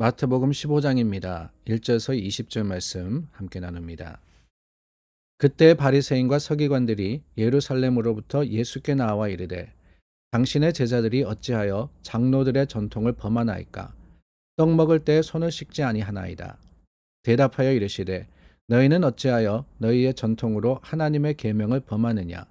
마태복음 15장입니다. 1절에서 20절 말씀 함께 나눕니다. 그때 바리새인과 서기관들이 예루살렘으로부터 예수께 나와 이르되 당신의 제자들이 어찌하여 장로들의 전통을 범하나이까? 떡 먹을 때 손을 씻지 아니하나이다. 대답하여 이르시되 너희는 어찌하여 너희의 전통으로 하나님의 계명을 범하느냐?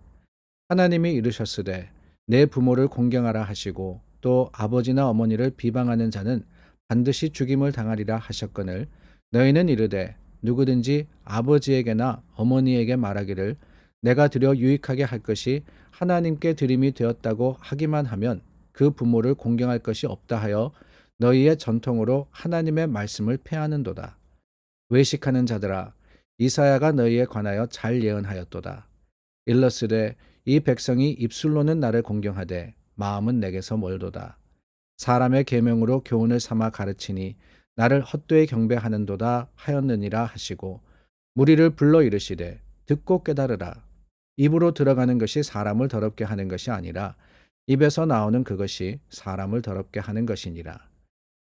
하나님이 이르셨으되 내 부모를 공경하라 하시고 또 아버지나 어머니를 비방하는 자는 반드시 죽임을 당하리라 하셨거늘 너희는 이르되 누구든지 아버지에게나 어머니에게 말하기를 내가 드려 유익하게 할 것이 하나님께 드림이 되었다고 하기만 하면 그 부모를 공경할 것이 없다 하여 너희의 전통으로 하나님의 말씀을 폐하는도다. 외식하는 자들아, 이사야가 너희에 관하여 잘 예언하였도다. 일러스되 이 백성이 입술로는 나를 공경하되 마음은 내게서 멀도다. 사람의 계명으로 교훈을 삼아 가르치니 나를 헛되이 경배하는도다 하였느니라 하시고 무리를 불러 이르시되 듣고 깨달으라. 입으로 들어가는 것이 사람을 더럽게 하는 것이 아니라 입에서 나오는 그것이 사람을 더럽게 하는 것이니라.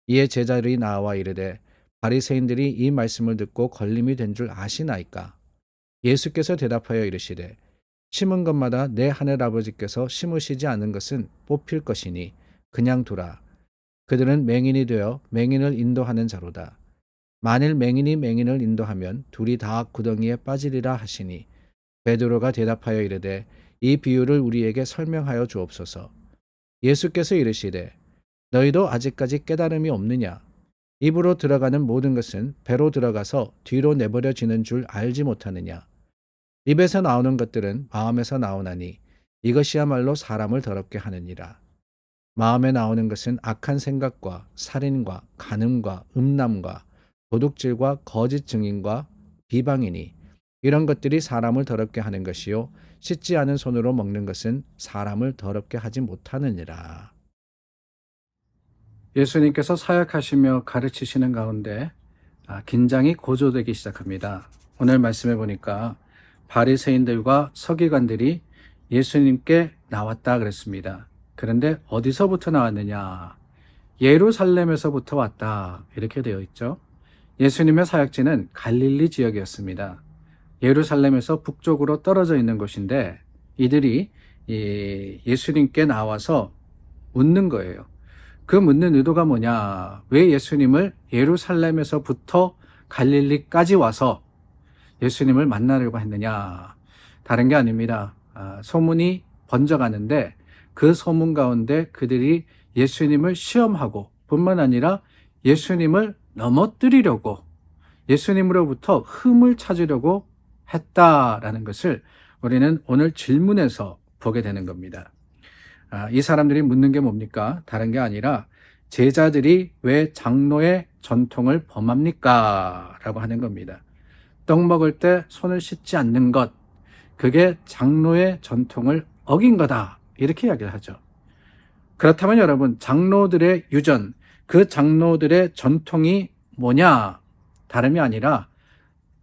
이에 제자들이 나와 이르되 바리새인들이 이 말씀을 듣고 걸림이 된 줄 아시나이까? 예수께서 대답하여 이르시되 심은 것마다 내 하늘 아버지께서 심으시지 않은 것은 뽑힐 것이니 그냥 두라. 그들은 맹인이 되어 맹인을 인도하는 자로다. 만일 맹인이 맹인을 인도하면 둘이 다 구덩이에 빠지리라 하시니 베드로가 대답하여 이르되 이 비유를 우리에게 설명하여 주옵소서. 예수께서 이르시되 너희도 아직까지 깨달음이 없느냐? 입으로 들어가는 모든 것은 배로 들어가서 뒤로 내버려지는 줄 알지 못하느냐? 입에서 나오는 것들은 마음에서 나오나니 이것이야말로 사람을 더럽게 하느니라. 마음에 나오는 것은 악한 생각과 살인과 간음과 음란과 도둑질과 거짓 증인과 비방이니 이런 것들이 사람을 더럽게 하는 것이요 씻지 않은 손으로 먹는 것은 사람을 더럽게 하지 못하느니라. 예수님께서 사역하시며 가르치시는 가운데 긴장이 고조되기 시작합니다. 오늘 말씀해 보니까 바리새인들과 서기관들이 예수님께 나왔다 그랬습니다. 그런데 어디서부터 나왔느냐? 예루살렘에서부터 왔다. 이렇게 되어 있죠. 예수님의 사역지는 갈릴리 지역이었습니다. 예루살렘에서 북쪽으로 떨어져 있는 곳인데 이들이 예수님께 나와서 묻는 거예요. 그 묻는 의도가 뭐냐? 왜 예수님을 예루살렘에서부터 갈릴리까지 와서 예수님을 만나려고 했느냐? 다른 게 아닙니다. 소문이 번져가는데 그 소문 가운데 그들이 예수님을 시험하고 뿐만 아니라 예수님을 넘어뜨리려고 예수님으로부터 흠을 찾으려고 했다라는 것을 우리는 오늘 질문에서 보게 되는 겁니다. 이 사람들이 묻는 게 뭡니까? 다른 게 아니라 제자들이 왜 장로의 전통을 범합니까? 라고 하는 겁니다. 떡 먹을 때 손을 씻지 않는 것, 그게 장로의 전통을 어긴 거다. 이렇게 이야기를 하죠. 그렇다면 여러분, 장로들의 유전, 그 장로들의 전통이 뭐냐? 다름이 아니라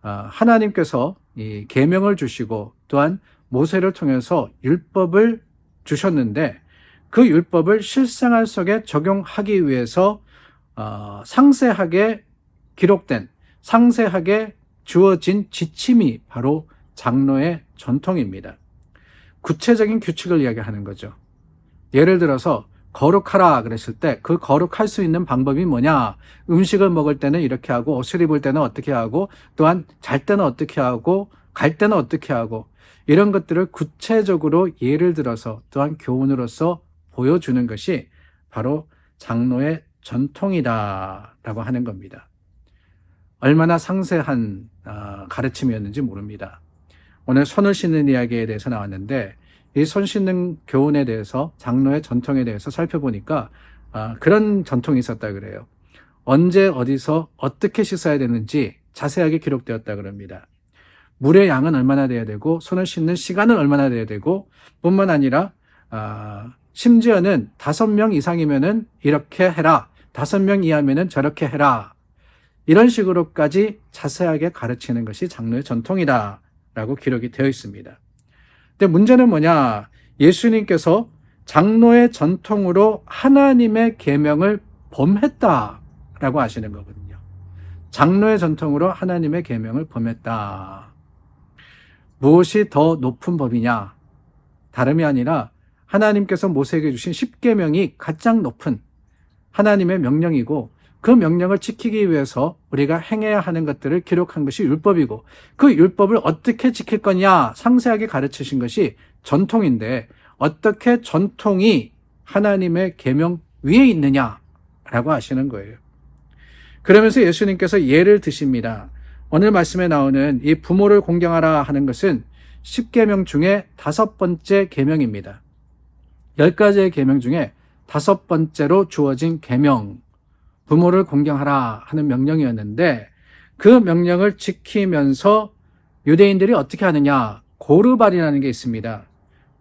하나님께서 이 계명을 주시고 또한 모세를 통해서 율법을 주셨는데 그 율법을 실생활 속에 적용하기 위해서 상세하게 기록된, 상세하게 주어진 지침이 바로 장로의 전통입니다. 구체적인 규칙을 이야기하는 거죠. 예를 들어서 거룩하라 그랬을 때 그 거룩할 수 있는 방법이 뭐냐? 음식을 먹을 때는 이렇게 하고 옷을 입을 때는 어떻게 하고 또한 잘 때는 어떻게 하고 갈 때는 어떻게 하고 이런 것들을 구체적으로 예를 들어서 또한 교훈으로서 보여주는 것이 바로 장로의 전통이다라고 하는 겁니다. 얼마나 상세한 가르침이었는지 모릅니다. 오늘 손을 씻는 이야기에 대해서 나왔는데 이 손 씻는 교훈에 대해서 장로의 전통에 대해서 살펴보니까 그런 전통이 있었다 그래요. 언제 어디서 어떻게 씻어야 되는지 자세하게 기록되었다 그럽니다. 물의 양은 얼마나 돼야 되고 손을 씻는 시간은 얼마나 돼야 되고 뿐만 아니라 심지어는 5명 이상이면은 이렇게 해라, 5명 이하면은 저렇게 해라, 이런 식으로까지 자세하게 가르치는 것이 장로의 전통이다 라고 기록이 되어 있습니다. 근데 문제는 뭐냐? 예수님께서 장로의 전통으로 하나님의 계명을 범했다라고 라고 하시는 거거든요. 장로의 전통으로 하나님의 계명을 범했다. 무엇이 더 높은 법이냐? 다름이 아니라 하나님께서 모세에게 주신 10계명이 가장 높은 하나님의 명령이고, 그 명령을 지키기 위해서 우리가 행해야 하는 것들을 기록한 것이 율법이고, 그 율법을 어떻게 지킬 거냐 상세하게 가르치신 것이 전통인데, 어떻게 전통이 하나님의 계명 위에 있느냐라고 하시는 거예요. 그러면서 예수님께서 예를 드십니다. 오늘 말씀에 나오는 이 부모를 공경하라 하는 것은 10계명 중에 5번째 계명입니다. 10가지의 계명 중에 5번째로 주어진 계명, 부모를 공경하라 하는 명령이었는데, 그 명령을 지키면서 유대인들이 어떻게 하느냐? 고르반이라는 게 있습니다.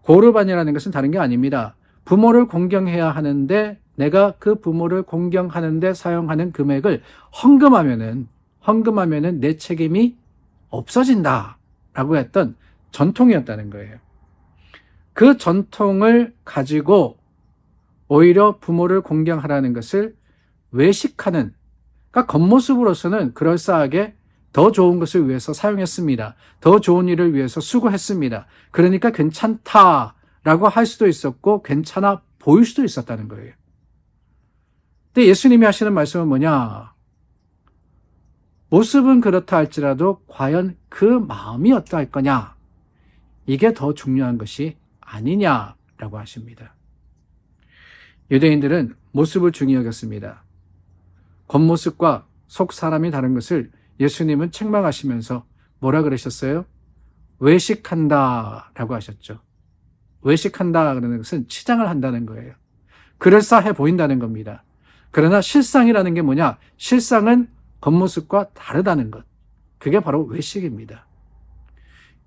고르반이라는 것은 다른 게 아닙니다. 부모를 공경해야 하는데 내가 그 부모를 공경하는데 사용하는 금액을 헌금하면은 내 책임이 없어진다 라고 했던 전통이었다는 거예요. 그 전통을 가지고 오히려 부모를 공경하라는 것을 외식하는, 그러니까 겉모습으로서는 그럴싸하게 더 좋은 것을 위해서 사용했습니다. 더 좋은 일을 위해서 수고했습니다. 그러니까 괜찮다라고 할 수도 있었고 괜찮아 보일 수도 있었다는 거예요. 근데 예수님이 하시는 말씀은 뭐냐? 모습은 그렇다 할지라도 과연 그 마음이 어떠할 거냐? 이게 더 중요한 것이 아니냐라고 하십니다. 유대인들은 모습을 중히 여겼습니다. 겉모습과 속 사람이 다른 것을 예수님은 책망하시면서 뭐라 그러셨어요? 외식한다라고 하셨죠. 외식한다 그러는 것은 치장을 한다는 거예요. 그럴싸해 보인다는 겁니다. 그러나 실상이라는 게 뭐냐? 실상은 겉모습과 다르다는 것. 그게 바로 외식입니다.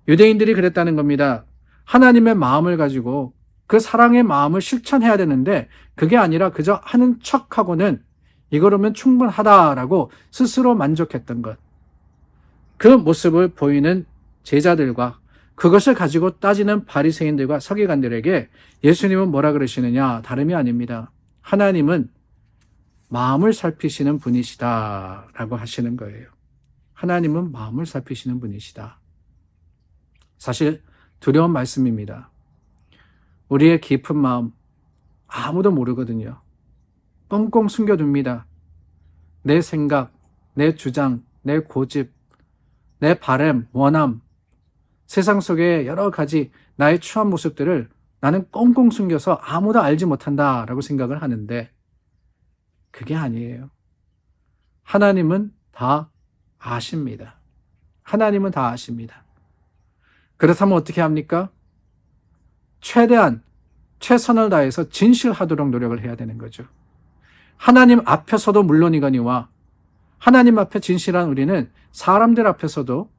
유대인들이 그랬다는 겁니다. 하나님의 마음을 가지고 그 사랑의 마음을 실천해야 되는데, 그게 아니라 그저 하는 척하고는 이거라면 충분하다라고 스스로 만족했던 것. 그 모습을 보이는 제자들과 그것을 가지고 따지는 바리새인들과 서기관들에게 예수님은 뭐라 그러시느냐? 다름이 아닙니다. 하나님은 마음을 살피시는 분이시다라고 하시는 거예요. 하나님은 마음을 살피시는 분이시다. 사실 두려운 말씀입니다. 우리의 깊은 마음 아무도 모르거든요. 꽁꽁 숨겨둡니다. 내 생각, 내 주장, 내 고집, 내 바람, 원함, 세상 속에 여러 가지 나의 추한 모습들을 나는 꽁꽁 숨겨서 아무도 알지 못한다라고 생각을 하는데, 그게 아니에요. 하나님은 다 아십니다. 하나님은 다 아십니다. 그렇다면 어떻게 합니까? 최선을 다해서 진실하도록 노력을 해야 되는 거죠. 하나님 앞에서도 물론이거니와 하나님 앞에 진실한 우리는 사람들 앞에서도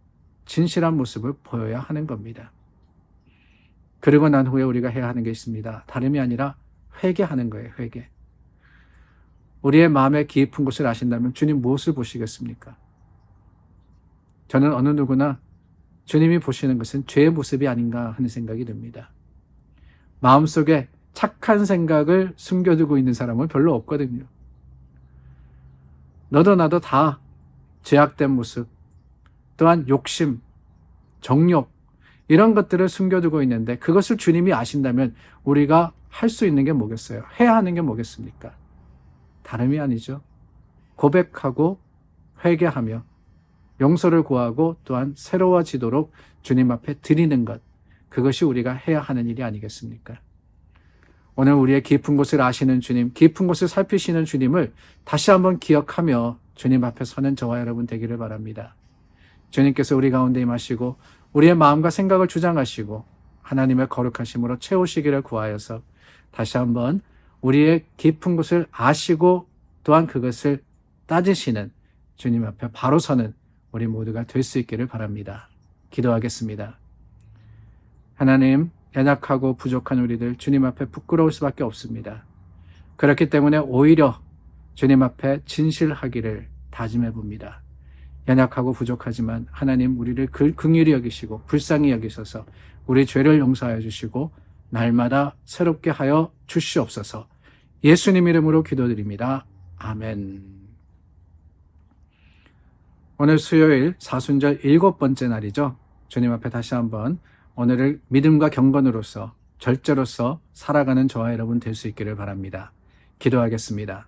진실한 모습을 보여야 하는 겁니다. 그리고 난 후에 우리가 해야 하는 게 있습니다. 다름이 아니라 회개하는 거예요. 회개. 우리의 마음의 깊은 곳을 아신다면 주님 무엇을 보시겠습니까? 저는 어느 누구나 주님이 보시는 것은 죄의 모습이 아닌가 하는 생각이 듭니다. 마음속에 착한 생각을 숨겨두고 있는 사람은 별로 없거든요. 너도 나도 다 죄악된 모습, 또한 욕심, 정욕, 이런 것들을 숨겨두고 있는데, 그것을 주님이 아신다면 우리가 할 수 있는 게 뭐겠어요? 해야 하는 게 뭐겠습니까? 다름이 아니죠. 고백하고 회개하며 용서를 구하고 또한 새로워지도록 주님 앞에 드리는 것, 그것이 우리가 해야 하는 일이 아니겠습니까? 오늘 우리의 깊은 곳을 아시는 주님, 깊은 곳을 살피시는 주님을 다시 한번 기억하며 주님 앞에 서는 저와 여러분 되기를 바랍니다. 주님께서 우리 가운데 임하시고 우리의 마음과 생각을 주장하시고 하나님의 거룩하심으로 채우시기를 구하여서 다시 한번 우리의 깊은 곳을 아시고 또한 그것을 따지시는 주님 앞에 바로 서는 우리 모두가 될 수 있기를 바랍니다. 기도하겠습니다. 하나님, 연약하고 부족한 우리들 주님 앞에 부끄러울 수밖에 없습니다. 그렇기 때문에 오히려 주님 앞에 진실하기를 다짐해 봅니다. 연약하고 부족하지만 하나님 우리를 긍휼히 여기시고 불쌍히 여기셔서 우리 죄를 용서하여 주시고 날마다 새롭게 하여 주시옵소서. 예수님 이름으로 기도드립니다. 아멘. 오늘 수요일 사순절 7번째 날이죠. 주님 앞에 다시 한번 오늘을 믿음과 경건으로서 절제로서 살아가는 저와 여러분 될 수 있기를 바랍니다. 기도하겠습니다.